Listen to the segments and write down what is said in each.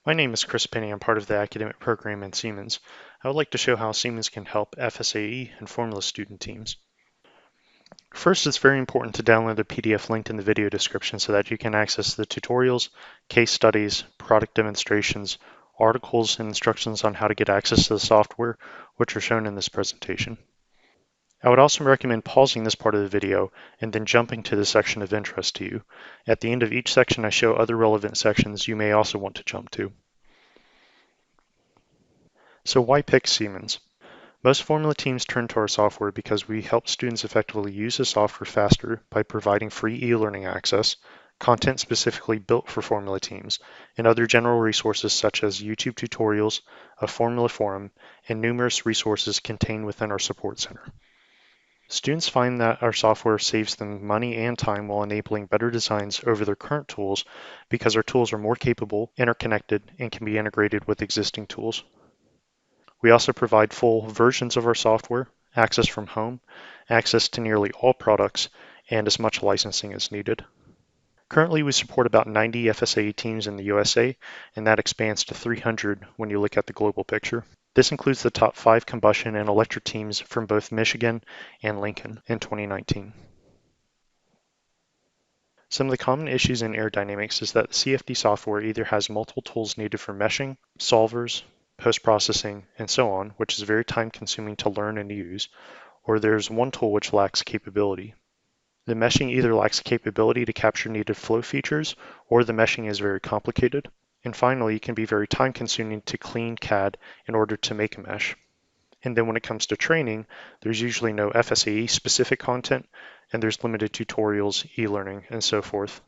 My name is Chris Penny. I'm part of the academic program in Siemens. I would like to show how Siemens can help FSAE and Formula student teams. First, it's very important to download the PDF linked in the video description so that you can access the tutorials, case studies, product demonstrations, articles, and instructions on how to get access to the software, which are shown in this presentation. I would also recommend pausing this part of the video and then jumping to the section of interest to you. At the end of each section, I show other relevant sections you may also want to jump to. So why pick Siemens? Most formula teams turn to our software because we help students effectively use the software faster by providing free e-learning access, content specifically built for formula teams, and other general resources such as YouTube tutorials, a formula forum, and numerous resources contained within our support center. Students find that our software saves them money and time while enabling better designs over their current tools because our tools are more capable, interconnected, and can be integrated with existing tools. We also provide full versions of our software, access from home, access to nearly all products, and as much licensing as needed. Currently, we support about 90 FSAE teams in the USA, and that expands to 300 when you look at the global picture. This includes the top 5 combustion and electric teams from both Michigan and Lincoln in 2019. Some of the common issues in aerodynamics is that the CFD software either has multiple tools needed for meshing, solvers, post-processing, and so on, which is very time-consuming to learn and use, or there's one tool which lacks capability. The meshing either lacks capability to capture needed flow features, or the meshing is very complicated. And finally, it can be very time-consuming to clean CAD in order to make a mesh. And then when it comes to training, there's usually no FSAE specific content, and there's limited tutorials, e-learning, and so forth.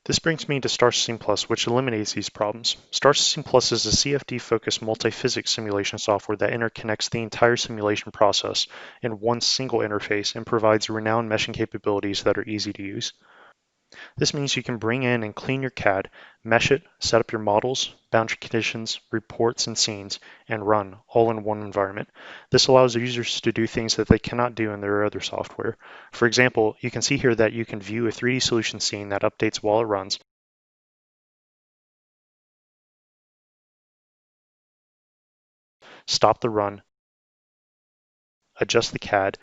This brings me to STAR-CCM+, which eliminates these problems. STAR-CCM+ is a CFD-focused multi-physics simulation software that interconnects the entire simulation process in one single interface and provides renowned meshing capabilities that are easy to use. This means you can bring in and clean your CAD, mesh it, set up your models, boundary conditions, reports, and scenes, and run all in one environment. This allows users to do things that they cannot do in their other software. For example, you can see here that you can view a 3D solution scene that updates while it runs, stop the run, adjust the CAD,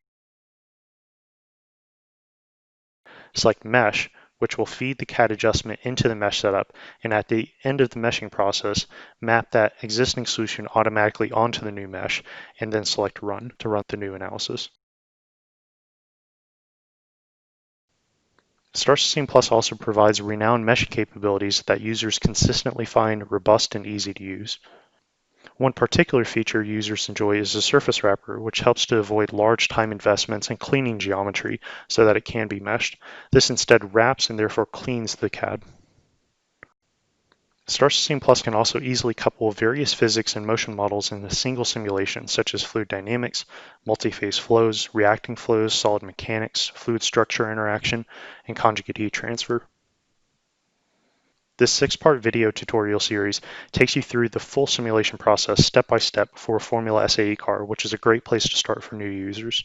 select Mesh, which will feed the CAD adjustment into the mesh setup, and at the end of the meshing process, map that existing solution automatically onto the new mesh, and then select Run to run the new analysis. STAR-CCM+ also provides renowned meshing capabilities that users consistently find robust and easy to use. One particular feature users enjoy is the surface wrapper, which helps to avoid large time investments in cleaning geometry so that it can be meshed. This instead wraps and therefore cleans the CAD. STAR-CCM+ can also easily couple various physics and motion models in a single simulation, such as fluid dynamics, multi-phase flows, reacting flows, solid mechanics, fluid structure interaction, and conjugate heat transfer. This 6-part video tutorial series takes you through the full simulation process step by step for a Formula SAE car, which is a great place to start for new users.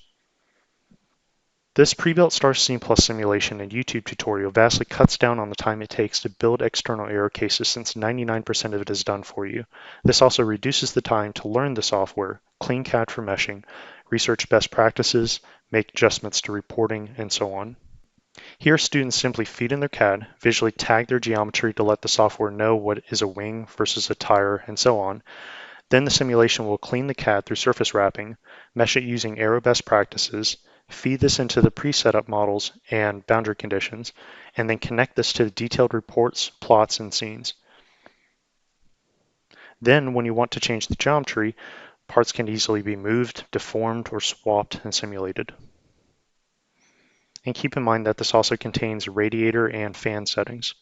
This pre-built STAR-CCM+ simulation and YouTube tutorial vastly cuts down on the time it takes to build external error cases since 99% of it is done for you. This also reduces the time to learn the software, clean CAD for meshing, research best practices, make adjustments to reporting, and so on. Here, students simply feed in their CAD, visually tag their geometry to let the software know what is a wing versus a tire, and so on. Then the simulation will clean the CAD through surface wrapping, mesh it using aero best practices, feed this into the pre-set up models and boundary conditions, and then connect this to the detailed reports, plots, and scenes. Then, when you want to change the geometry, parts can easily be moved, deformed, or swapped and simulated. And keep in mind that this also contains radiator and fan settings.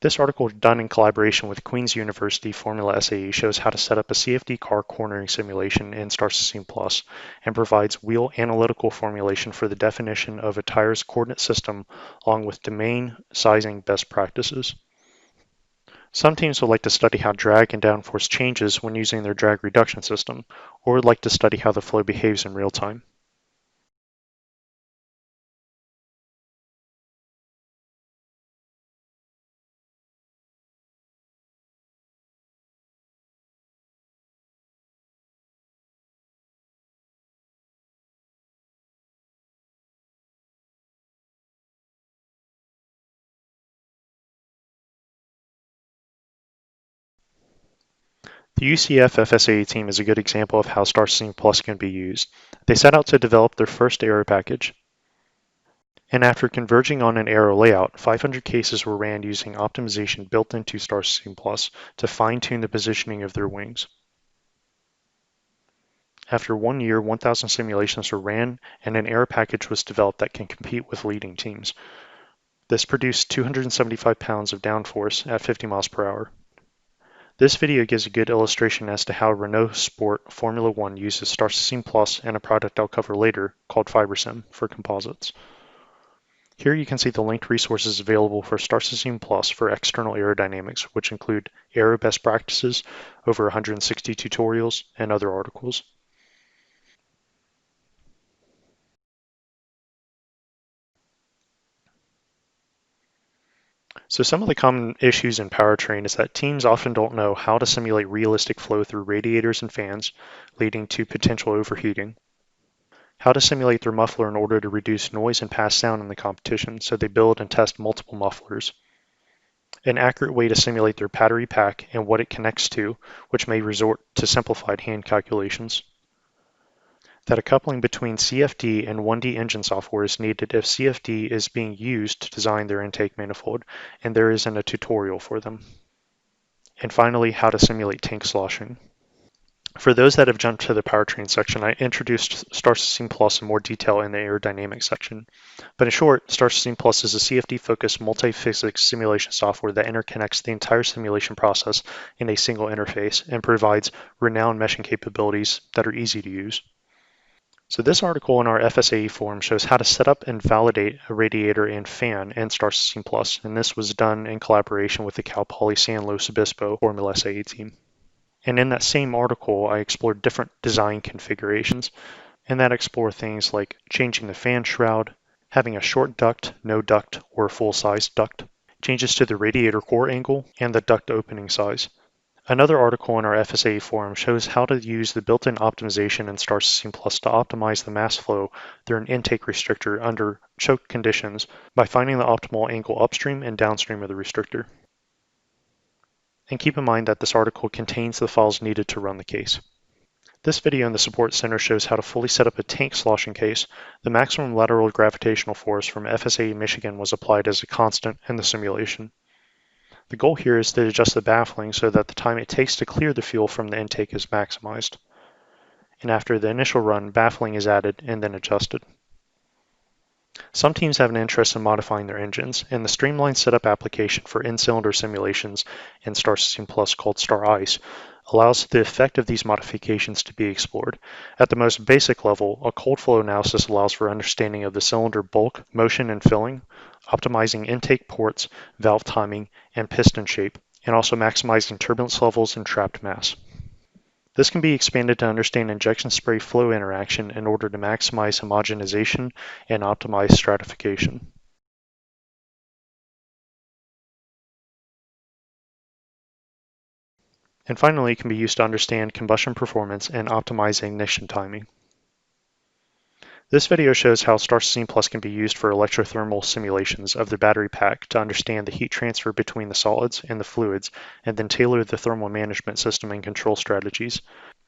This article, done in collaboration with Queen's University Formula SAE, shows how to set up a CFD car cornering simulation in STAR-CCM+ and provides wheel analytical formulation for the definition of a tire's coordinate system along with domain sizing best practices. Some teams would like to study how drag and downforce changes when using their drag reduction system, or would like to study how the flow behaves in real time. The UCF FSAE team is a good example of how STAR-CCM Plus can be used. They set out to develop their first aero package, and after converging on an aero layout, 500 cases were ran using optimization built into STAR-CCM Plus to fine-tune the positioning of their wings. After 1 year, 1,000 simulations were ran, and an aero package was developed that can compete with leading teams. This produced 275 pounds of downforce at 50 miles per hour. This video gives a good illustration as to how Renault Sport Formula One uses STAR-CCM Plus and a product I'll cover later called Fibersim for composites. Here you can see the linked resources available for STAR-CCM Plus for external aerodynamics, which include aero best practices, over 160 tutorials, and other articles. So some of the common issues in Powertrain is that teams often don't know how to simulate realistic flow through radiators and fans, leading to potential overheating, how to simulate their muffler in order to reduce noise and pass sound in the competition, so they build and test multiple mufflers, an accurate way to simulate their battery pack and what it connects to, which may resort to simplified hand calculations, that a coupling between CFD and 1D engine software is needed if CFD is being used to design their intake manifold, and there isn't a tutorial for them. And finally, how to simulate tank sloshing. For those that have jumped to the powertrain section, I introduced STAR-CCM Plus in more detail in the aerodynamics section. But in short, STAR-CCM Plus is a CFD-focused multi-physics simulation software that interconnects the entire simulation process in a single interface and provides renowned meshing capabilities that are easy to use. So this article in our FSAE forum shows how to set up and validate a radiator and fan in STAR-CCM Plus, and this was done in collaboration with the Cal Poly San Luis Obispo Formula SAE team. And in that same article, I explored different design configurations, and that explore things like changing the fan shroud, having a short duct, no duct, or a full-size duct, changes to the radiator core angle, and the duct opening size. Another article in our FSAE forum shows how to use the built-in optimization in STAR-CCM Plus to optimize the mass flow through an intake restrictor under choke conditions by finding the optimal angle upstream and downstream of the restrictor. And keep in mind that this article contains the files needed to run the case. This video in the Support Center shows how to fully set up a tank sloshing case. The maximum lateral gravitational force from FSAE Michigan was applied as a constant in the simulation. The goal here is to adjust the baffling so that the time it takes to clear the fuel from the intake is maximized. And after the initial run, baffling is added and then adjusted. Some teams have an interest in modifying their engines, and the streamlined setup application for in-cylinder simulations in STAR-CCM Plus called STAR-ICE allows the effect of these modifications to be explored. At the most basic level, a cold flow analysis allows for understanding of the cylinder bulk, motion, and filling, optimizing intake ports, valve timing, and piston shape, and also maximizing turbulence levels and trapped mass. This can be expanded to understand injection spray flow interaction in order to maximize homogenization and optimize stratification. And finally, it can be used to understand combustion performance and optimize ignition timing. This video shows how STAR-CCM Plus can be used for electrothermal simulations of the battery pack to understand the heat transfer between the solids and the fluids, and then tailor the thermal management system and control strategies.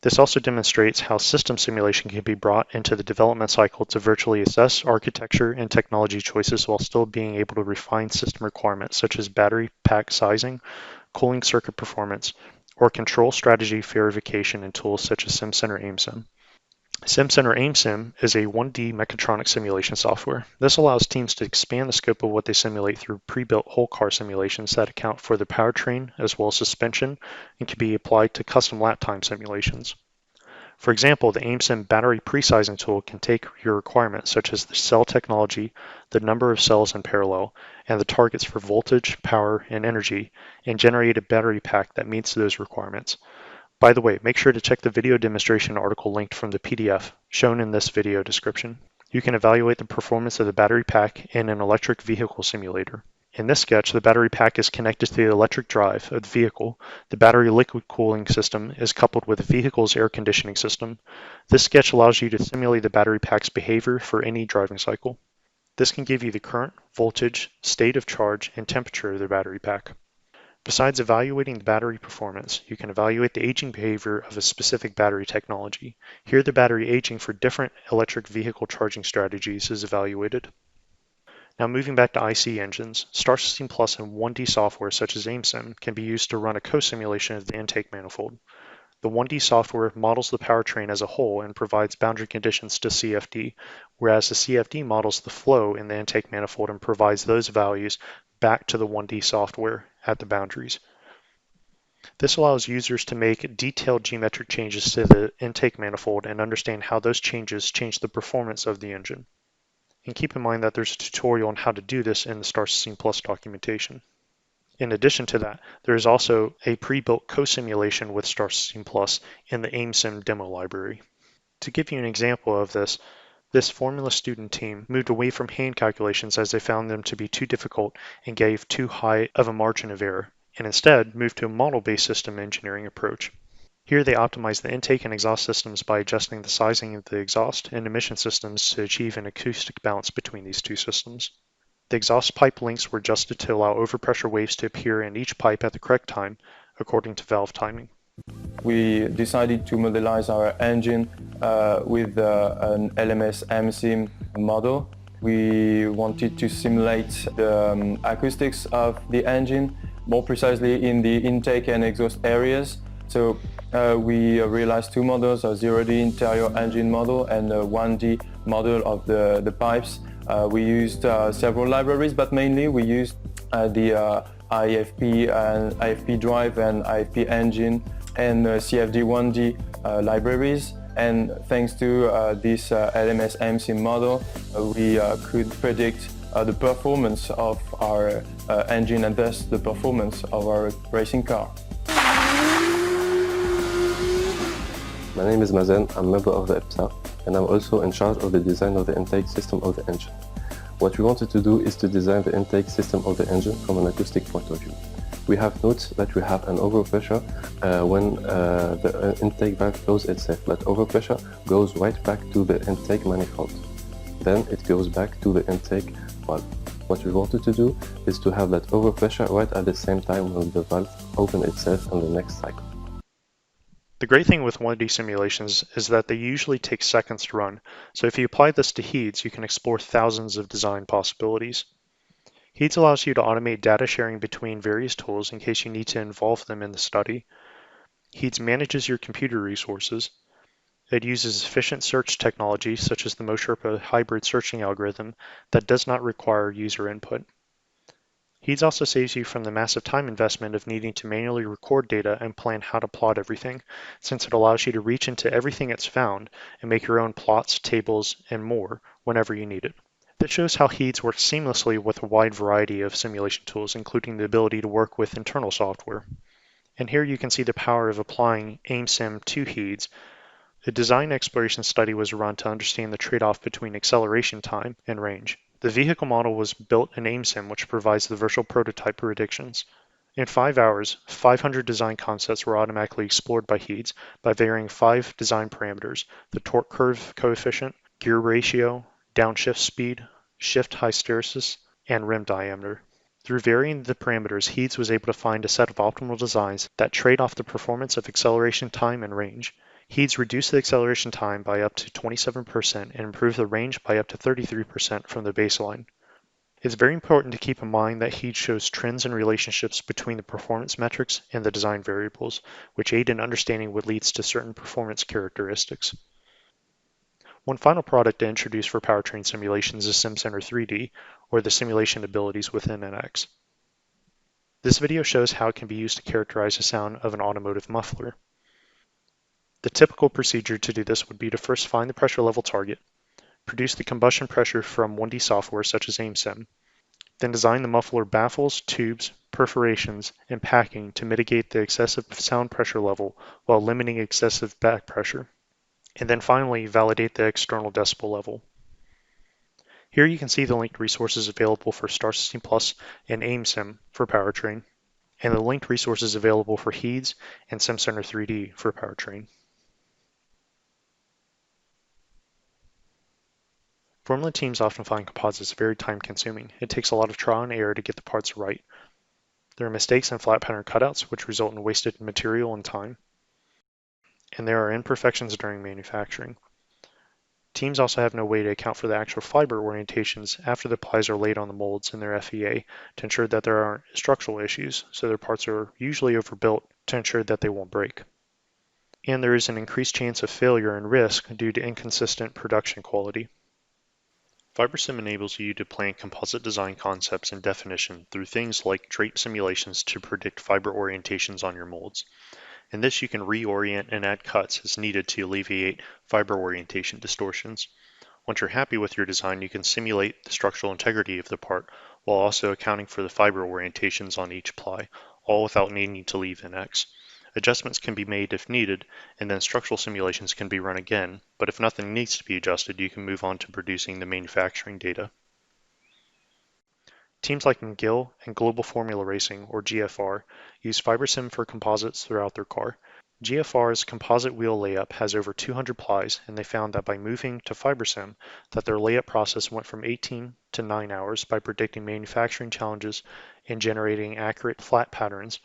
This also demonstrates how system simulation can be brought into the development cycle to virtually assess architecture and technology choices while still being able to refine system requirements such as battery pack sizing, cooling circuit performance, or control strategy verification in tools such as Simcenter Amesim. Simcenter Amesim is a 1D mechatronic simulation software. This allows teams to expand the scope of what they simulate through pre-built whole car simulations that account for the powertrain as well as suspension and can be applied to custom lap time simulations. For example, the Amesim battery pre-sizing tool can take your requirements such as the cell technology, the number of cells in parallel, and the targets for voltage, power, and energy, and generate a battery pack that meets those requirements. By the way, make sure to check the video demonstration article linked from the PDF shown in this video description. You can evaluate the performance of the battery pack in an electric vehicle simulator. In this sketch, the battery pack is connected to the electric drive of the vehicle. The battery liquid cooling system is coupled with the vehicle's air conditioning system. This sketch allows you to simulate the battery pack's behavior for any driving cycle. This can give you the current, voltage, state of charge, and temperature of the battery pack. Besides evaluating the battery performance, you can evaluate the aging behavior of a specific battery technology. Here, the battery aging for different electric vehicle charging strategies is evaluated. Now moving back to IC engines, STAR-CCM Plus and 1D software such as Amesim can be used to run a co-simulation of the intake manifold. The 1D software models the powertrain as a whole and provides boundary conditions to CFD, whereas the CFD models the flow in the intake manifold and provides those values back to the 1D software at the boundaries. This allows users to make detailed geometric changes to the intake manifold and understand how those changes change the performance of the engine. And keep in mind that there's a tutorial on how to do this in the STAR-CCM Plus documentation. In addition to that, there is also a pre-built co-simulation with STAR-CCM Plus in the Amesim demo library. To give you an example of this, this Formula student team moved away from hand calculations as they found them to be too difficult and gave too high of a margin of error, and instead moved to a model-based system engineering approach. Here they optimize the intake and exhaust systems by adjusting the sizing of the exhaust and emission systems to achieve an acoustic balance between these two systems. The exhaust pipe lengths were adjusted to allow overpressure waves to appear in each pipe at the correct time, according to valve timing. We decided to modelize our engine with an LMS Amesim model. We wanted to simulate the acoustics of the engine, more precisely in the intake and exhaust areas. So we realized two models, a 0D interior engine model and a 1D model of the pipes. We used several libraries, but mainly we used the IFP and IFP drive and IFP engine and CFD1D libraries. And thanks to this LMS Amesim model, we could predict the performance of our engine and thus the performance of our racing car. My name is Mazen, I'm a member of the FSAE, and I'm also in charge of the design of the intake system of the engine. What we wanted to do is to design the intake system of the engine from an acoustic point of view. We have noticed that we have an overpressure when the intake valve closes itself. That overpressure goes right back to the intake manifold. Then it goes back to the intake valve. What we wanted to do is to have that overpressure right at the same time when the valve opens itself in the next cycle. The great thing with 1D simulations is that they usually take seconds to run, so if you apply this to HEADS, you can explore thousands of design possibilities. HEADS allows you to automate data sharing between various tools in case you need to involve them in the study. HEADS manages your computer resources. It uses efficient search technology such as the MoSherpa hybrid searching algorithm that does not require user input. HEADS also saves you from the massive time investment of needing to manually record data and plan how to plot everything, since it allows you to reach into everything it's found and make your own plots, tables, and more whenever you need it. This shows how HEADS works seamlessly with a wide variety of simulation tools, including the ability to work with internal software. And here you can see the power of applying Amesim to HEADS. A design exploration study was run to understand the trade-off between acceleration time and range. The vehicle model was built in Amesim, which provides the virtual prototype predictions. In 5 hours, 500 design concepts were automatically explored by HEADS by varying 5 design parameters: the torque curve coefficient, gear ratio, downshift speed, shift hysteresis, and rim diameter. Through varying the parameters, HEADS was able to find a set of optimal designs that trade off the performance of acceleration time and range. HEADS reduced the acceleration time by up to 27% and improved the range by up to 33% from the baseline. It's very important to keep in mind that HEADS shows trends and relationships between the performance metrics and the design variables, which aid in understanding what leads to certain performance characteristics. One final product to introduce for powertrain simulations is Simcenter 3D, or the simulation abilities within NX. This video shows how it can be used to characterize the sound of an automotive muffler. The typical procedure to do this would be to first find the pressure level target, produce the combustion pressure from 1D software such as Amesim, then design the muffler baffles, tubes, perforations, and packing to mitigate the excessive sound pressure level while limiting excessive back pressure, and then finally validate the external decibel level. Here you can see the linked resources available for STAR-CCM Plus and Amesim for Powertrain, and the linked resources available for HEADS and Simcenter 3D for Powertrain. Formula teams often find composites very time-consuming. It takes a lot of trial and error to get the parts right. There are mistakes in flat pattern cutouts, which result in wasted material and time. And there are imperfections during manufacturing. Teams also have no way to account for the actual fiber orientations after the plies are laid on the molds in their FEA to ensure that there aren't structural issues, so their parts are usually overbuilt to ensure that they won't break. And there is an increased chance of failure and risk due to inconsistent production quality. Fibersim enables you to plan composite design concepts and definition through things like drape simulations to predict fiber orientations on your molds. In this, you can reorient and add cuts as needed to alleviate fiber orientation distortions. Once you're happy with your design, you can simulate the structural integrity of the part while also accounting for the fiber orientations on each ply, all without needing to leave NX. Adjustments can be made if needed, and then structural simulations can be run again, but if nothing needs to be adjusted, you can move on to producing the manufacturing data. Teams like McGill and Global Formula Racing, or GFR, use Fibersim for composites throughout their car. GFR's composite wheel layup has over 200 plies, and they found that by moving to Fibersim, that their layup process went from 18 to 9 hours by predicting manufacturing challenges and generating accurate flat patterns,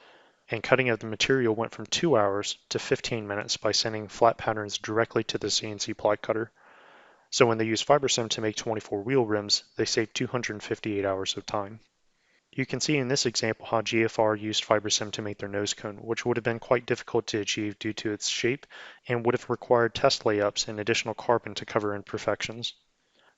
and cutting of the material went from 2 hours to 15 minutes by sending flat patterns directly to the CNC ply cutter. So when they use Fibersim to make 24 wheel rims, they save 258 hours of time. You can see in this example how GFR used Fibersim to make their nose cone, which would have been quite difficult to achieve due to its shape and would have required test layups and additional carbon to cover imperfections.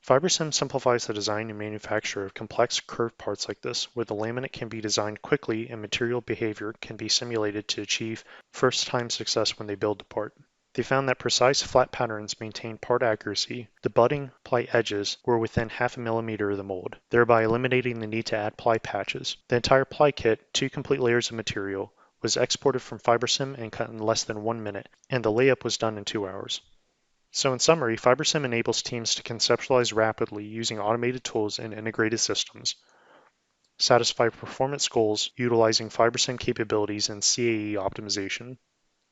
Fibersim simplifies the design and manufacture of complex curved parts like this, where the laminate can be designed quickly and material behavior can be simulated to achieve first-time success when they build the part. They found that precise flat patterns maintained part accuracy. The budding ply edges were within half a millimeter of the mold, thereby eliminating the need to add ply patches. The entire ply kit, 2 complete layers of material, was exported from Fibersim and cut in less than 1 minute, and the layup was done in 2 hours. So in summary, Fibersim enables teams to conceptualize rapidly using automated tools and integrated systems, satisfy performance goals utilizing Fibersim capabilities and SAE optimization,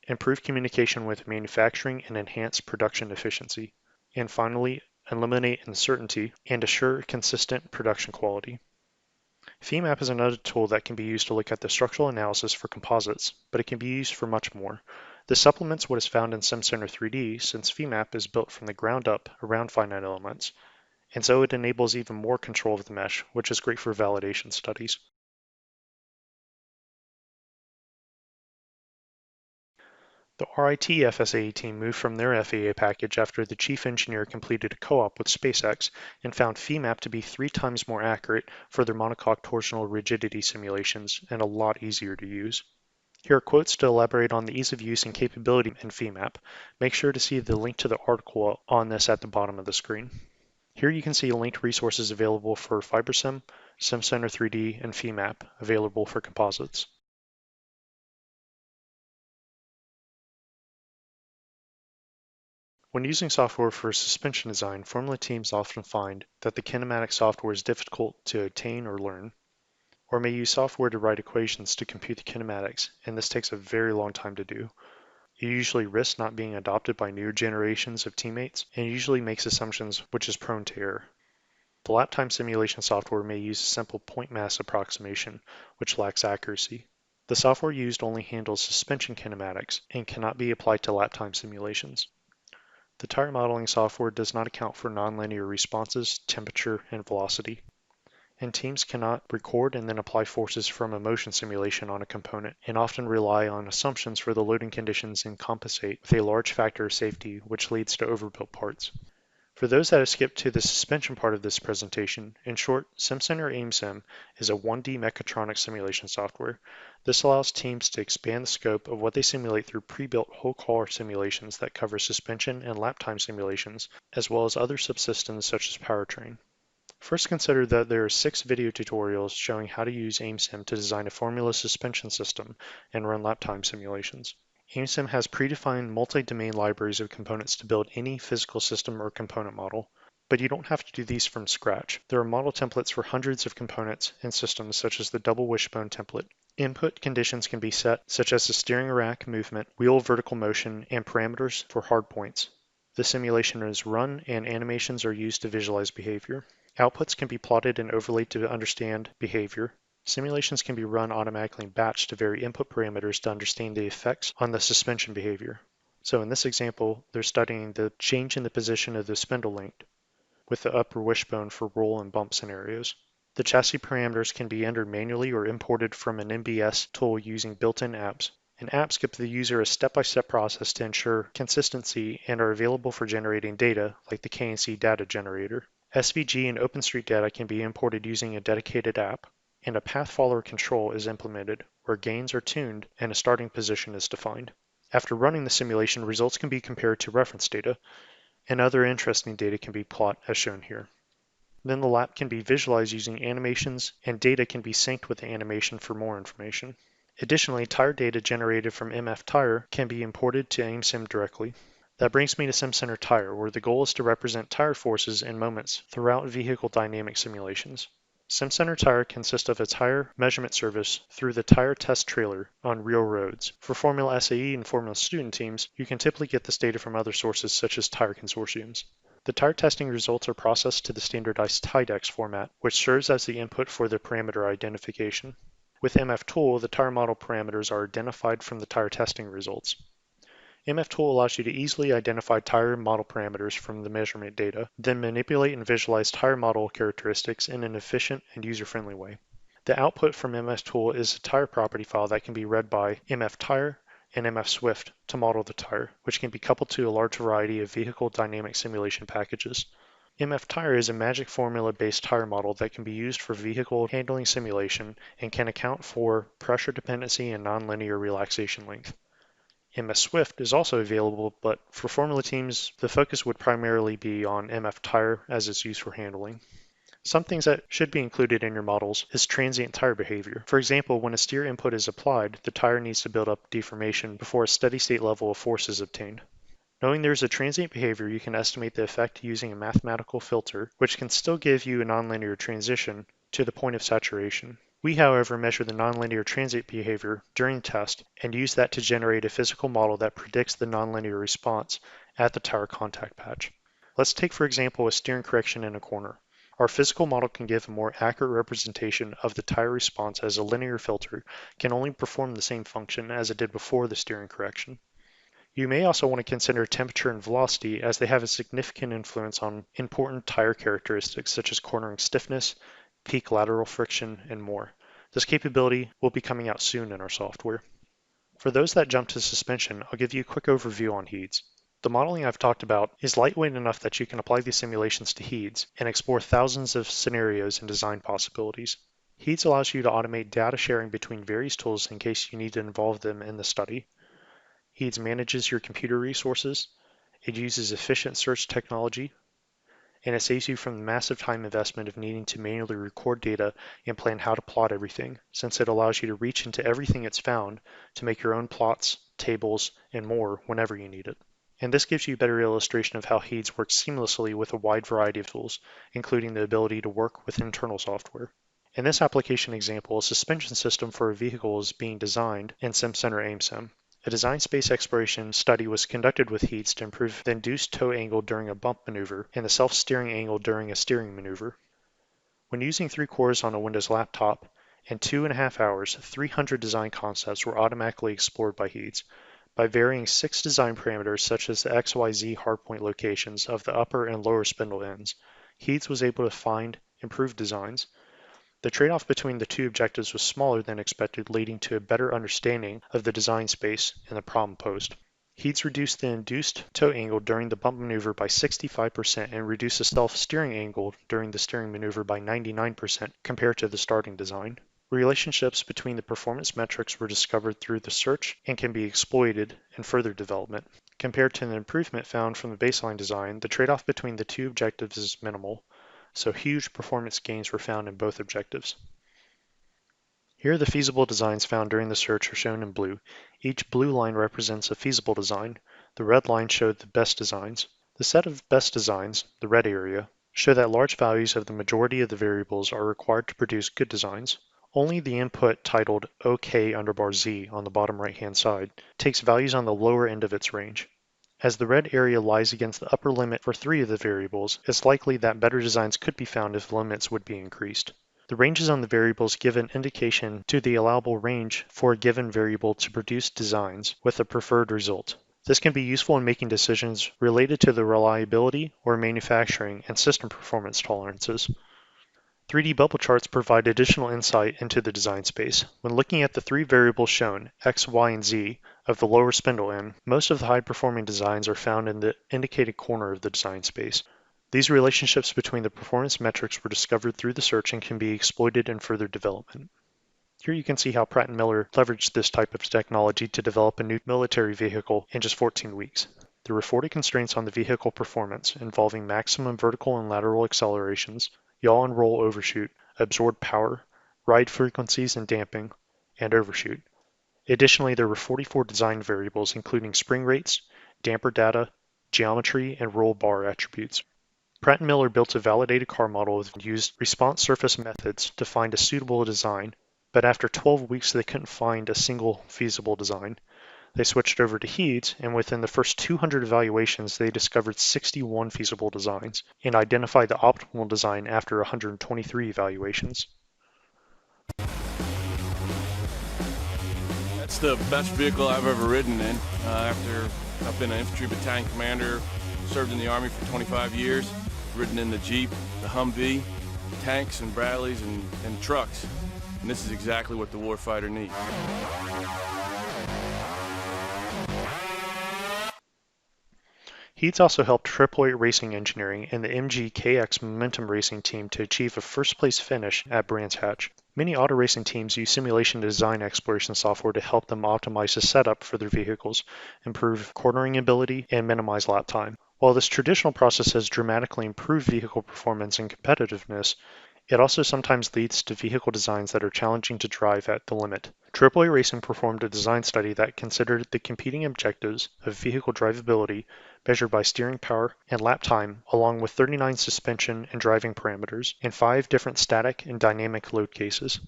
improve communication with manufacturing and enhance production efficiency, and finally, eliminate uncertainty and assure consistent production quality. FEMAP is another tool that can be used to look at the structural analysis for composites, but it can be used for much more. This supplements what is found in Simcenter 3D since FEMAP is built from the ground up around finite elements, and so it enables even more control of the mesh, which is great for validation studies. The RIT FSAE team moved from their FAA package after the chief engineer completed a co-op with SpaceX and found FEMAP to be 3 times more accurate for their monocoque torsional rigidity simulations and a lot easier to use. Here are quotes to elaborate on the ease of use and capability in FEMAP. Make sure to see the link to the article on this at the bottom of the screen. Here you can see linked resources available for Fibersim, Simcenter 3D, and FEMAP available for composites. When using software for suspension design, formula teams often find that the kinematic software is difficult to obtain or learn, or may use software to write equations to compute the kinematics, and this takes a very long time to do. It usually risks not being adopted by newer generations of teammates, and usually makes assumptions which is prone to error. The lap time simulation software may use a simple point mass approximation, which lacks accuracy. The software used only handles suspension kinematics and cannot be applied to lap time simulations. The tire modeling software does not account for nonlinear responses, temperature, and velocity. And teams cannot record and then apply forces from a motion simulation on a component, and often rely on assumptions for the loading conditions and compensate with a large factor of safety, which leads to overbuilt parts. For those that have skipped to the suspension part of this presentation, in short, Simcenter Amesim is a 1D mechatronic simulation software. This allows teams to expand the scope of what they simulate through pre-built whole car simulations that cover suspension and lap time simulations, as well as other subsystems such as Powertrain. First, consider that there are 6 video tutorials showing how to use Amesim to design a formula suspension system and run lap time simulations. Amesim has predefined multi-domain libraries of components to build any physical system or component model, but you don't have to do these from scratch. There are model templates for hundreds of components and systems, such as the double wishbone template. Input conditions can be set, such as the steering rack movement, wheel vertical motion, and parameters for hardpoints. The simulation is run and animations are used to visualize behavior. Outputs can be plotted and overlaid to understand behavior. Simulations can be run automatically in batch to vary input parameters to understand the effects on the suspension behavior. So in this example, they're studying the change in the position of the spindle link with the upper wishbone for roll and bump scenarios. The chassis parameters can be entered manually or imported from an MBS tool using built-in apps. And apps give the user a step-by-step process to ensure consistency and are available for generating data, like the KNC data generator. SVG and OpenStreet data can be imported using a dedicated app, and a path follower control is implemented, where gains are tuned and a starting position is defined. After running the simulation, results can be compared to reference data, and other interesting data can be plotted as shown here. Then the lap can be visualized using animations, and data can be synced with the animation for more information. Additionally, tire data generated from mf-tyre can be imported to Amesim directly. That brings me to Simcenter Tire, where the goal is to represent tire forces and moments throughout vehicle dynamic simulations. Simcenter Tire consists of a tire measurement service through the tire test trailer on real roads. For Formula SAE and Formula student teams, you can typically get this data from other sources such as tire consortiums. The tire testing results are processed to the standardized TIDEX format, which serves as the input for the parameter identification. With mf-tool, the tire model parameters are identified from the tire testing results. mf-tool allows you to easily identify tire model parameters from the measurement data, then manipulate and visualize tire model characteristics in an efficient and user-friendly way. The output from mf-tool is a tire property file that can be read by mf-tyre and mf-swift to model the tire, which can be coupled to a large variety of vehicle dynamic simulation packages. mf-tyre is a magic formula-based tire model that can be used for vehicle handling simulation and can account for pressure dependency and nonlinear relaxation length. mf-swift is also available, but for formula teams, the focus would primarily be on mf-tyre as it's used for handling. Some things that should be included in your models is transient tire behavior. For example, when a steer input is applied, the tire needs to build up deformation before a steady state level of force is obtained. Knowing there's a transient behavior, you can estimate the effect using a mathematical filter, which can still give you a nonlinear transition to the point of saturation. We, however, measure the nonlinear transient behavior during the test and use that to generate a physical model that predicts the nonlinear response at the tire contact patch. Let's take, for example, a steering correction in a corner. Our physical model can give a more accurate representation of the tire response, as a linear filter can only perform the same function as it did before the steering correction. You may also want to consider temperature and velocity, as they have a significant influence on important tire characteristics such as cornering stiffness, peak lateral friction, and more. This capability will be coming out soon in our software. For those that jump to suspension, I'll give you a quick overview on HEADS. The modeling I've talked about is lightweight enough that you can apply these simulations to HEADS and explore thousands of scenarios and design possibilities. HEADS allows you to automate data sharing between various tools in case you need to involve them in the study. HEADS manages your computer resources, it uses efficient search technology, and it saves you from the massive time investment of needing to manually record data and plan how to plot everything, since it allows you to reach into everything it's found to make your own plots, tables, and more whenever you need it. And this gives you a better illustration of how HEADS works seamlessly with a wide variety of tools, including the ability to work with internal software. In this application example, a suspension system for a vehicle is being designed in Simcenter Amesim. A design space exploration study was conducted with HEADS to improve the induced toe angle during a bump maneuver and the self-steering angle during a steering maneuver. When using 3 cores on a Windows laptop, in 2.5 hours, 300 design concepts were automatically explored by HEADS. By varying 6 design parameters such as the XYZ hardpoint locations of the upper and lower spindle ends, HEADS was able to find improved designs. The trade-off between the two objectives was smaller than expected, leading to a better understanding of the design space and the problem posed. HEADS reduced the induced toe angle during the bump maneuver by 65% and reduced the self-steering angle during the steering maneuver by 99% compared to the starting design. Relationships between the performance metrics were discovered through the search and can be exploited in further development. Compared to the improvement found from the baseline design, the trade-off between the two objectives is minimal, so huge performance gains were found in both objectives. Here the feasible designs found during the search are shown in blue. Each blue line represents a feasible design. The red line showed the best designs. The set of best designs, the red area, show that large values of the majority of the variables are required to produce good designs. Only the input titled OK_Z on the bottom right-hand side takes values on the lower end of its range. As the red area lies against the upper limit for 3 of the variables, it's likely that better designs could be found if limits would be increased. The ranges on the variables give an indication to the allowable range for a given variable to produce designs with a preferred result. This can be useful in making decisions related to the reliability or manufacturing and system performance tolerances. 3D bubble charts provide additional insight into the design space. When looking at the three variables shown, x, y, and z, of the lower spindle end, most of the high-performing designs are found in the indicated corner of the design space. These relationships between the performance metrics were discovered through the search and can be exploited in further development. Here you can see how Pratt Miller leveraged this type of technology to develop a new military vehicle in just 14 weeks. There were 40 constraints on the vehicle performance involving maximum vertical and lateral accelerations, yaw and roll overshoot, absorbed power, ride frequencies and damping, and overshoot. Additionally, there were 44 design variables including spring rates, damper data, geometry, and roll bar attributes. Pratt Miller built a validated car model and used response surface methods to find a suitable design, but after 12 weeks they couldn't find a single feasible design. They switched over to HEADS, and within the first 200 evaluations, they discovered 61 feasible designs and identified the optimal design after 123 evaluations. That's the best vehicle I've ever ridden in. After I've been an infantry battalion commander, served in the Army for 25 years, ridden in the Jeep, the Humvee, tanks and Bradleys and trucks. And this is exactly what the warfighter needs. HEADS also helped AAA Racing Engineering and the MGKX Momentum Racing team to achieve a first-place finish at Brands Hatch. Many auto racing teams use simulation design exploration software to help them optimize the setup for their vehicles, improve cornering ability, and minimize lap time. While this traditional process has dramatically improved vehicle performance and competitiveness, it also sometimes leads to vehicle designs that are challenging to drive at the limit. AAA Racing performed a design study that considered the competing objectives of vehicle drivability measured by steering power and lap time, along with 39 suspension and driving parameters, and 5 different static and dynamic load cases.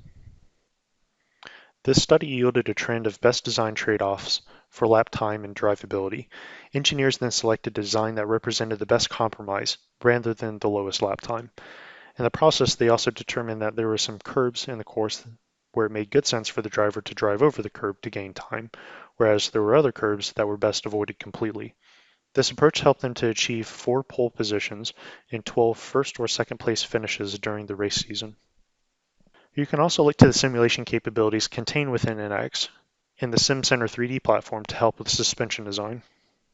This study yielded a trend of best design trade-offs for lap time and drivability. Engineers then selected a design that represented the best compromise, rather than the lowest lap time. In the process, they also determined that there were some curbs in the course where it made good sense for the driver to drive over the curb to gain time, whereas there were other curbs that were best avoided completely. This approach helped them to achieve 4 pole positions and 12 first or second place finishes during the race season. You can also look to the simulation capabilities contained within NX in the Simcenter 3D platform to help with suspension design.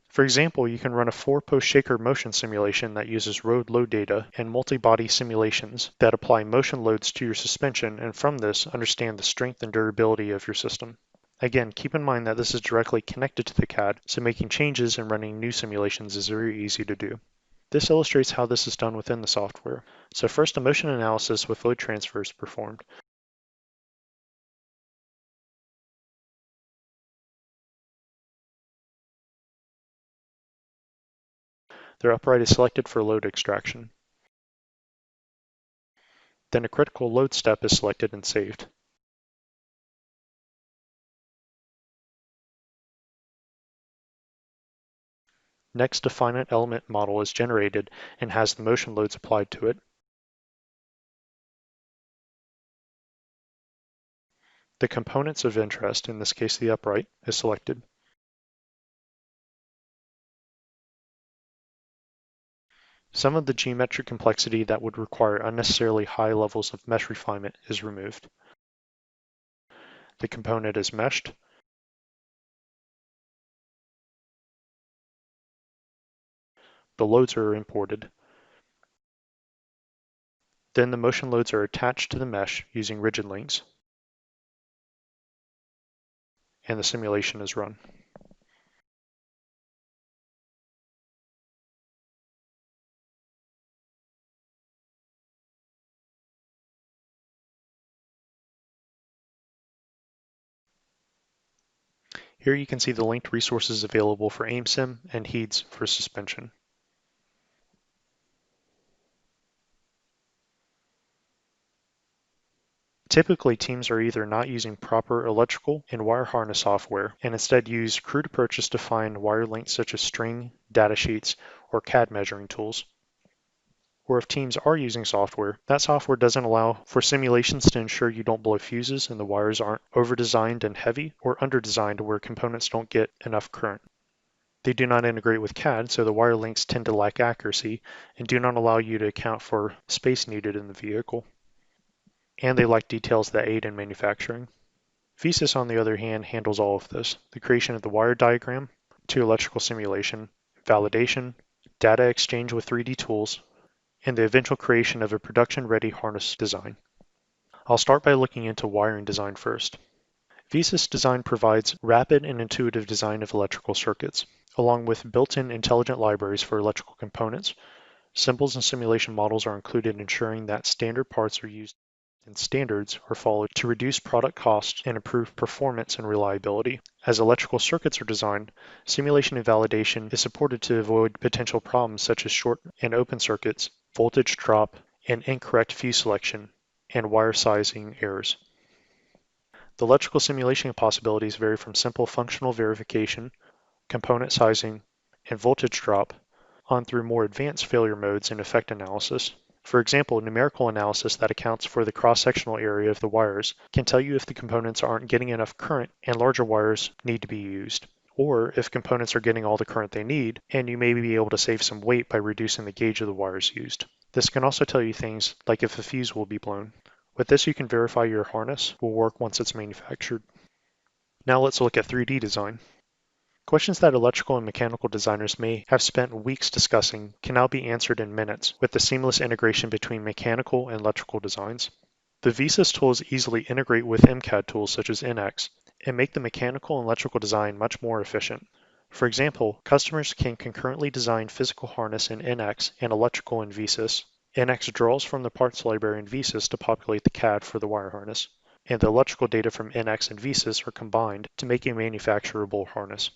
For example, you can run a 4-post shaker motion simulation that uses road load data and multi-body simulations that apply motion loads to your suspension, and from this, understand the strength and durability of your system. Again, keep in mind that this is directly connected to the CAD, so making changes and running new simulations is very easy to do. This illustrates how this is done within the software. So first, a motion analysis with load transfer is performed. Their upright is selected for load extraction. Then a critical load step is selected and saved. Next, a finite element model is generated and has the motion loads applied to it. The components of interest, in this case the upright, is selected. Some of the geometric complexity that would require unnecessarily high levels of mesh refinement is removed. The component is meshed. The loads are imported. Then the motion loads are attached to the mesh using rigid links, and the simulation is run. Here you can see the linked resources available for Amesim and HEADS for suspension. Typically, teams are either not using proper electrical and wire harness software and instead use crude approaches to find wire lengths such as string, data sheets, or CAD measuring tools. or if teams are using software, that software doesn't allow for simulations to ensure you don't blow fuses and the wires aren't over-designed and heavy or under-designed where components don't get enough current. They do not integrate with CAD, so the wire links tend to lack accuracy and do not allow you to account for space needed in the vehicle. And they lack details that aid in manufacturing. VeSys, on the other hand, handles all of this: the creation of the wire diagram, to electrical simulation, validation, data exchange with 3D tools, and the eventual creation of a production-ready harness design. I'll start by looking into wiring design first. VeSys design provides rapid and intuitive design of electrical circuits, along with built-in intelligent libraries for electrical components. Symbols and simulation models are included, ensuring that standard parts are used and standards are followed to reduce product costs and improve performance and reliability. As electrical circuits are designed, simulation and validation is supported to avoid potential problems such as short and open circuits, voltage drop, and incorrect fuse selection, and wire sizing errors. The electrical simulation possibilities vary from simple functional verification, component sizing, and voltage drop, on through more advanced failure modes and effect analysis. For example, numerical analysis that accounts for the cross-sectional area of the wires can tell you if the components aren't getting enough current and larger wires need to be used, or if components are getting all the current they need and you may be able to save some weight by reducing the gauge of the wires used. This can also tell you things like if a fuse will be blown. With this, you can verify your harness will work once it's manufactured. Now let's look at 3D design. Questions that electrical and mechanical designers may have spent weeks discussing can now be answered in minutes with the seamless integration between mechanical and electrical designs. The VeSys tools easily integrate with MCAD tools such as NX and make the mechanical and electrical design much more efficient. For example, customers can concurrently design physical harness in NX and electrical in VeSys. NX draws from the parts library in VeSys to populate the CAD for the wire harness, and the electrical data from NX and VeSys are combined to make a manufacturable harness.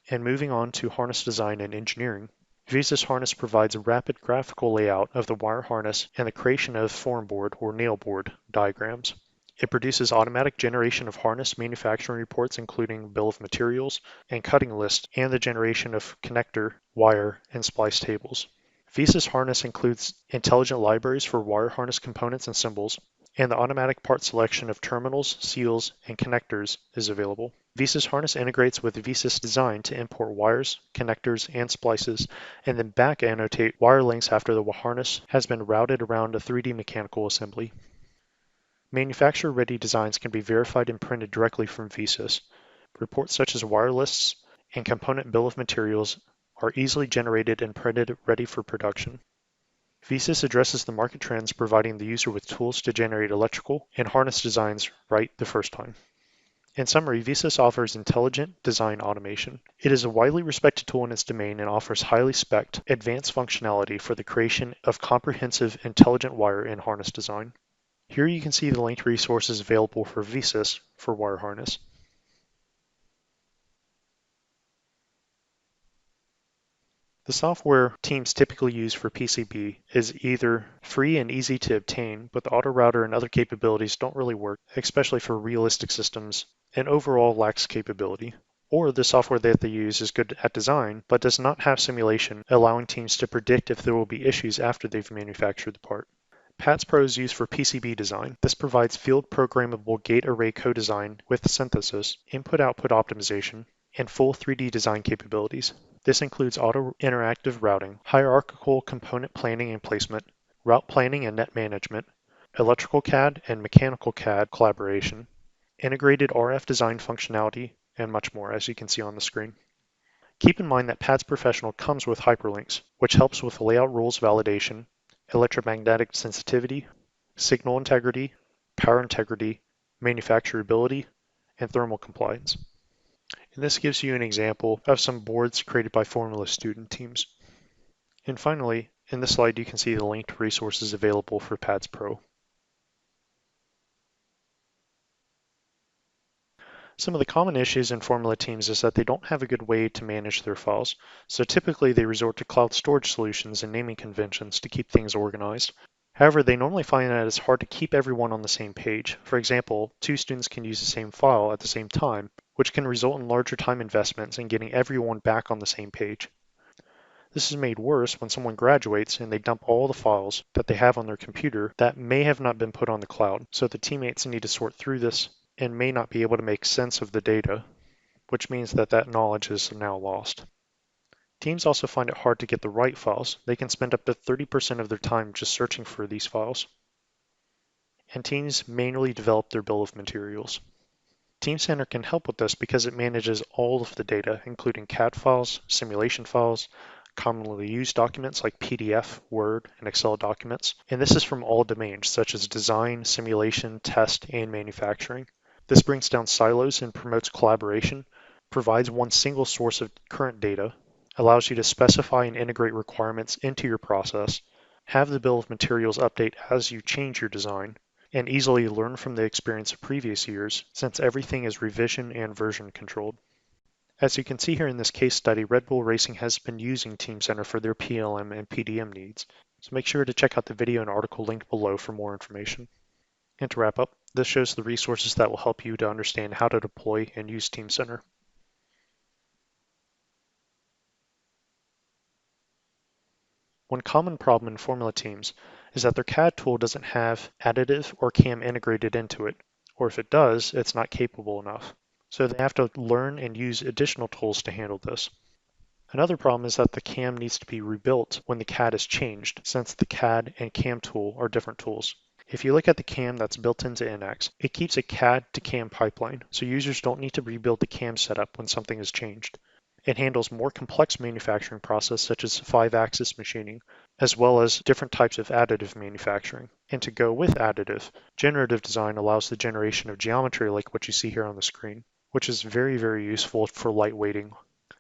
And moving on to harness design and engineering, VeSys harness provides a rapid graphical layout of the wire harness and the creation of form board or nail board diagrams. It produces automatic generation of harness manufacturing reports, including bill of materials and cutting lists, and the generation of connector, wire, and splice tables. VeSys harness includes intelligent libraries for wire harness components and symbols, and the automatic part selection of terminals, seals, and connectors is available. VeSys harness integrates with VeSys design to import wires, connectors, and splices, and then back annotate wire lengths after the harness has been routed around a 3D mechanical assembly. Manufacturer-ready designs can be verified and printed directly from VeSys. Reports such as wire lists and component bill of materials are easily generated and printed ready for production. VeSys addresses the market trends, providing the user with tools to generate electrical and harness designs right the first time. In summary, VeSys offers intelligent design automation. It is a widely respected tool in its domain and offers highly spec'd, advanced functionality for the creation of comprehensive, intelligent wire and harness design. Here you can see the linked resources available for VeSys for wire harness. The software teams typically use for PCB is either free and easy to obtain, but the autorouter and other capabilities don't really work, especially for realistic systems, and overall lacks capability. Or the software that they use is good at design, but does not have simulation, allowing teams to predict if there will be issues after they've manufactured the part. PATS Pro is used for PCB design. This provides field programmable gate array co-design with synthesis, input-output optimization, and full 3D design capabilities. This includes auto-interactive routing, hierarchical component planning and placement, route planning and net management, electrical CAD and mechanical CAD collaboration, integrated RF design functionality, and much more, as you can see on the screen. Keep in mind that PATS Professional comes with hyperlinks, which helps with layout rules validation, electromagnetic sensitivity, signal integrity, power integrity, manufacturability, and thermal compliance. And this gives you an example of some boards created by Formula student teams. And finally, in this slide, you can see the linked resources available for PATS Pro. Some of the common issues in Formula teams is that they don't have a good way to manage their files. So typically they resort to cloud storage solutions and naming conventions to keep things organized. However, they normally find that it's hard to keep everyone on the same page. For example, 2 students can use the same file at the same time, which can result in larger time investments in getting everyone back on the same page. This is made worse when someone graduates and they dump all the files that they have on their computer that may have not been put on the cloud. So the teammates need to sort through this and may not be able to make sense of the data, which means that that knowledge is now lost. Teams also find it hard to get the right files. They can spend up to 30% of their time just searching for these files. And teams manually develop their bill of materials. Teamcenter can help with this because it manages all of the data, including CAD files, simulation files, commonly used documents like PDF, Word, and Excel documents, and this is from all domains such as design, simulation, test, and manufacturing. This brings down silos and promotes collaboration, provides one single source of current data, allows you to specify and integrate requirements into your process, have the bill of materials update as you change your design, and easily learn from the experience of previous years, since everything is revision and version controlled. As you can see here in this case study, Red Bull Racing has been using Teamcenter for their PLM and PDM needs, so make sure to check out the video and article linked below for more information. And to wrap up, this shows the resources that will help you to understand how to deploy and use Teamcenter. One common problem in Formula teams is that their CAD tool doesn't have additive or CAM integrated into it, or if it does, it's not capable enough. So they have to learn and use additional tools to handle this. Another problem is that the CAM needs to be rebuilt when the CAD is changed, since the CAD and CAM tool are different tools. If you look at the CAM that's built into NX, it keeps a CAD to CAM pipeline, so users don't need to rebuild the CAM setup when something is changed. It handles more complex manufacturing process such as 5-axis machining, as well as different types of additive manufacturing. And to go with additive, generative design allows the generation of geometry like what you see here on the screen, which is very, very useful for lightweighting.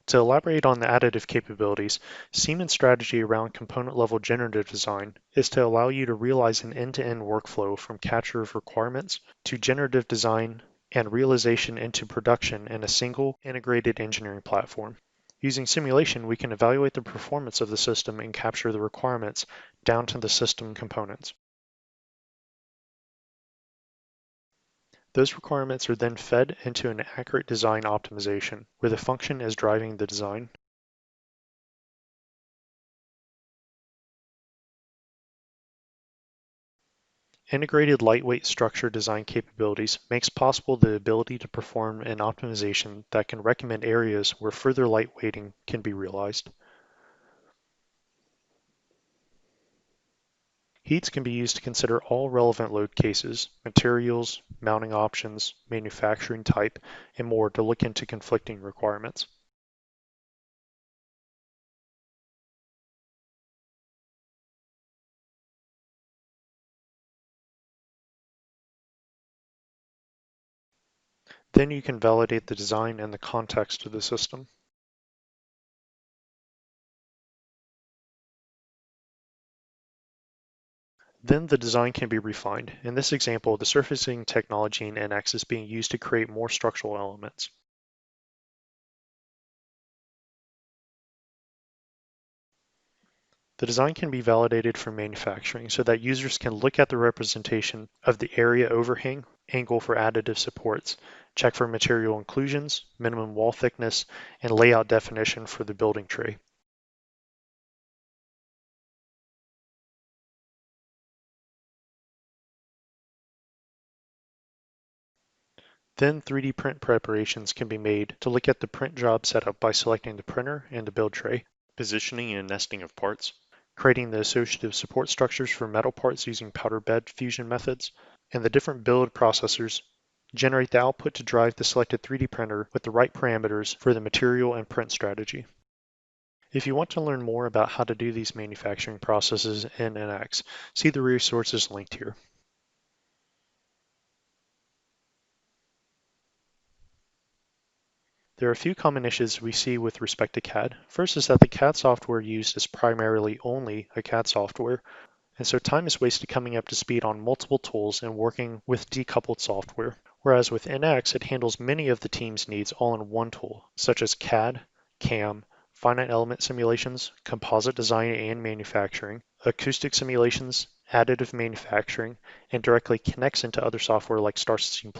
To elaborate on the additive capabilities, Siemens' strategy around component-level generative design is to allow you to realize an end-to-end workflow from capture of requirements to generative design and realization into production in a single integrated engineering platform. Using simulation, we can evaluate the performance of the system and capture the requirements down to the system components. Those requirements are then fed into an accurate design optimization, where the function is driving the design. Integrated lightweight structure design capabilities makes possible the ability to perform an optimization that can recommend areas where further lightweighting can be realized. Heats can be used to consider all relevant load cases, materials, mounting options, manufacturing type, and more to look into conflicting requirements. Then you can validate the design and the context of the system. Then the design can be refined. In this example, the surfacing technology in NX is being used to create more structural elements. The design can be validated for manufacturing so that users can look at the representation of the area overhang, angle for additive supports, check for material inclusions, minimum wall thickness, and layout definition for the building tray. Then 3D print preparations can be made to look at the print job setup by selecting the printer and the build tray, positioning and nesting of parts, creating the associative support structures for metal parts using powder bed fusion methods, and the different build processors generate the output to drive the selected 3D printer with the right parameters for the material and print strategy. If you want to learn more about how to do these manufacturing processes in NX, see the resources linked here. There are a few common issues we see with respect to CAD. First is that the CAD software used is primarily only a CAD software, and so time is wasted coming up to speed on multiple tools and working with decoupled software. Whereas with NX, it handles many of the team's needs all in one tool, such as CAD, CAM, finite element simulations, composite design and manufacturing, acoustic simulations, additive manufacturing, and directly connects into other software like STAR-CCM+,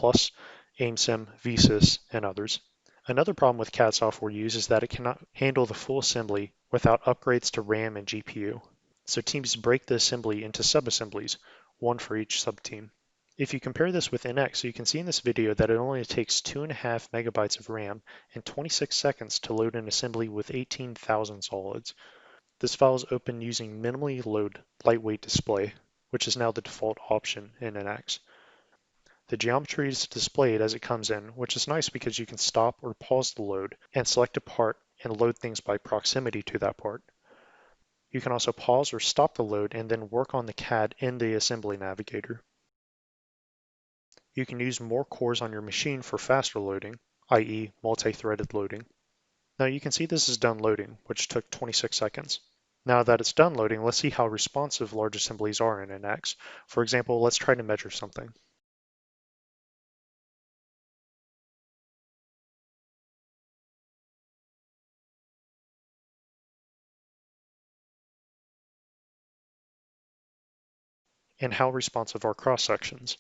Amesim, VeSys, and others. Another problem with CAD software used is that it cannot handle the full assembly without upgrades to RAM and GPU. So teams break the assembly into sub-assemblies, one for each subteam. If you compare this with NX, you can see in this video that it only takes 2.5 megabytes of RAM and 26 seconds to load an assembly with 18,000 solids. This file is open using minimally load lightweight display, which is now the default option in NX. The geometry is displayed as it comes in, which is nice because you can stop or pause the load and select a part and load things by proximity to that part. You can also pause or stop the load and then work on the CAD in the assembly navigator. You can use more cores on your machine for faster loading, i.e. multi-threaded loading. Now you can see this is done loading, which took 26 seconds. Now that it's done loading, let's see how responsive large assemblies are in NX. For example, let's try to measure something. And how responsive are cross sections.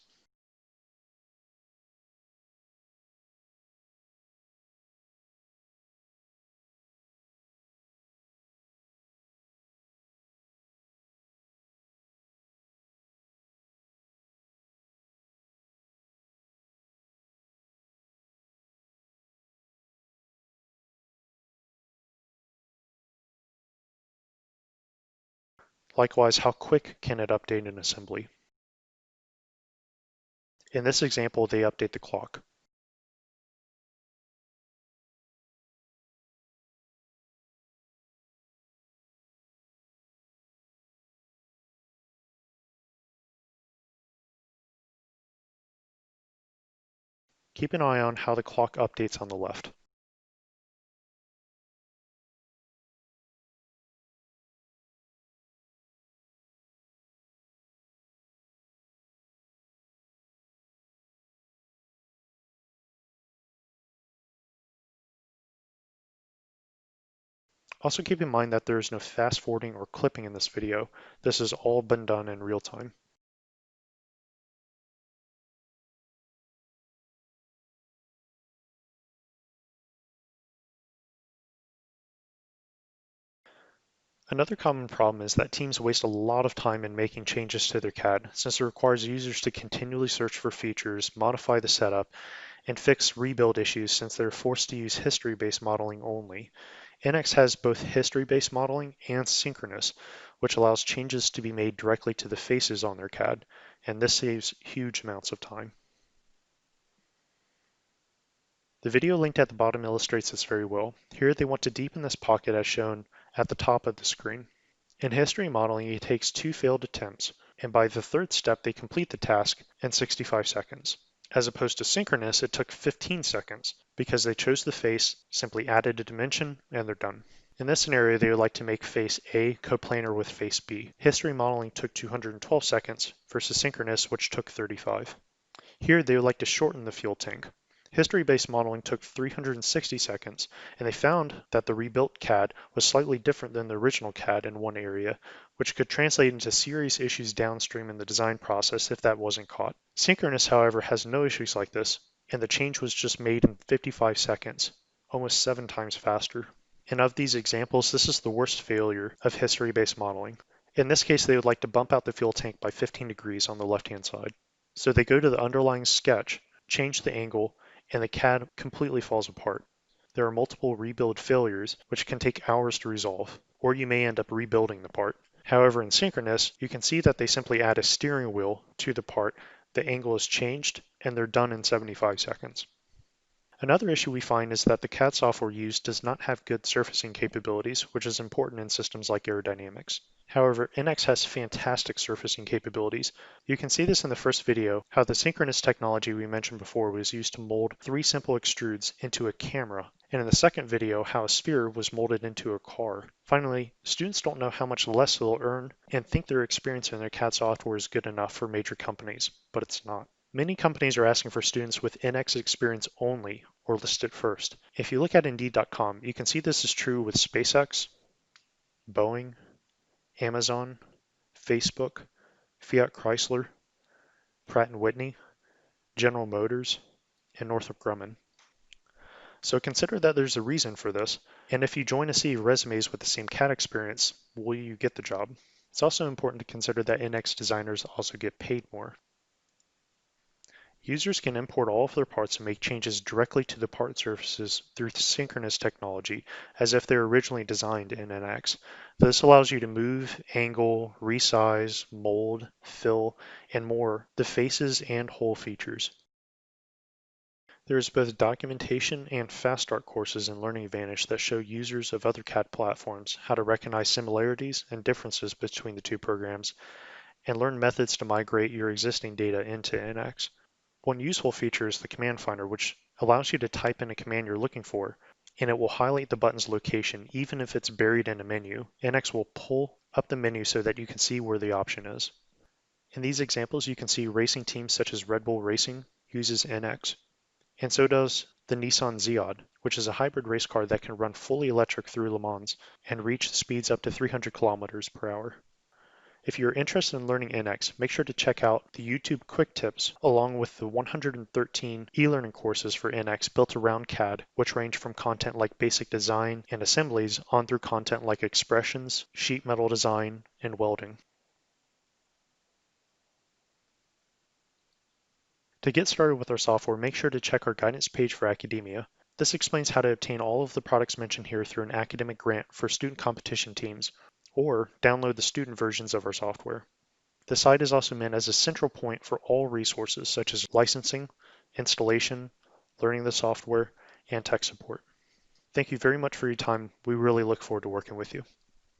Likewise, how quick can it update an assembly? In this example, they update the clock. Keep an eye on how the clock updates on the left. Also keep in mind that there is no fast forwarding or clipping in this video. This has all been done in real time. Another common problem is that teams waste a lot of time in making changes to their CAD, since it requires users to continually search for features, modify the setup, and fix rebuild issues since they're forced to use history-based modeling only. NX has both history-based modeling and synchronous, which allows changes to be made directly to the faces on their CAD, and this saves huge amounts of time. The video linked at the bottom illustrates this very well. Here they want to deepen this pocket as shown at the top of the screen. In history modeling, it takes 2 failed attempts, and by the third step, they complete the task in 65 seconds. As opposed to synchronous, it took 15 seconds because they chose the face, simply added a dimension, and they're done. In this scenario, they would like to make face A coplanar with face B. History modeling took 212 seconds versus synchronous, which took 35. Here, they would like to shorten the fuel tank. History-based modeling took 360 seconds, and they found that the rebuilt CAD was slightly different than the original CAD in one area, which could translate into serious issues downstream in the design process if that wasn't caught. Synchronous, however, has no issues like this, and the change was just made in 55 seconds, almost 7 times faster. And of these examples, this is the worst failure of history-based modeling. In this case, they would like to bump out the fuel tank by 15 degrees on the left-hand side. So they go to the underlying sketch, change the angle, and the CAD completely falls apart. There are multiple rebuild failures, which can take hours to resolve, or you may end up rebuilding the part. However, in synchronous, you can see that they simply add a steering wheel to the part, the angle is changed, and they're done in 75 seconds. Another issue we find is that the CAD software used does not have good surfacing capabilities, which is important in systems like aerodynamics. However, NX has fantastic surfacing capabilities. You can see this in the first video, how the synchronous technology we mentioned before was used to mold 3 simple extrudes into a camera, and in the second video, how a sphere was molded into a car. Finally, students don't know how much less they'll earn and think their experience in their CAD software is good enough for major companies, but it's not. Many companies are asking for students with NX experience only, or listed first. If you look at Indeed.com, you can see this is true with SpaceX, Boeing, Amazon, Facebook, Fiat Chrysler, Pratt & Whitney, General Motors, and Northrop Grumman. So consider that there's a reason for this, and if you join a sea of resumes with the same CAD experience, will you get the job? It's also important to consider that NX designers also get paid more. Users can import all of their parts and make changes directly to the part surfaces through synchronous technology, as if they're originally designed in NX. This allows you to move, angle, resize, mold, fill, and more the faces and whole features. There is both documentation and fast start courses in Learning Advantage that show users of other CAD platforms how to recognize similarities and differences between the two programs and learn methods to migrate your existing data into NX. One useful feature is the command finder, which allows you to type in a command you're looking for, and it will highlight the button's location even if it's buried in a menu. NX will pull up the menu so that you can see where the option is. In these examples, you can see racing teams such as Red Bull Racing uses NX, and so does the Nissan Ziad, which is a hybrid race car that can run fully electric through Le Mans and reach speeds up to 300 kilometers per hour. If you're interested in learning NX, make sure to check out the YouTube quick tips along with the 113 e-learning courses for NX built around CAD, which range from content like basic design and assemblies on through content like expressions, sheet metal design, and welding. To get started with our software, make sure to check our guidance page for academia. This explains how to obtain all of the products mentioned here through an academic grant for student competition teams, or download the student versions of our software. The site is also meant as a central point for all resources such as licensing, installation, learning the software, and tech support. Thank you very much for your time. We really look forward to working with you.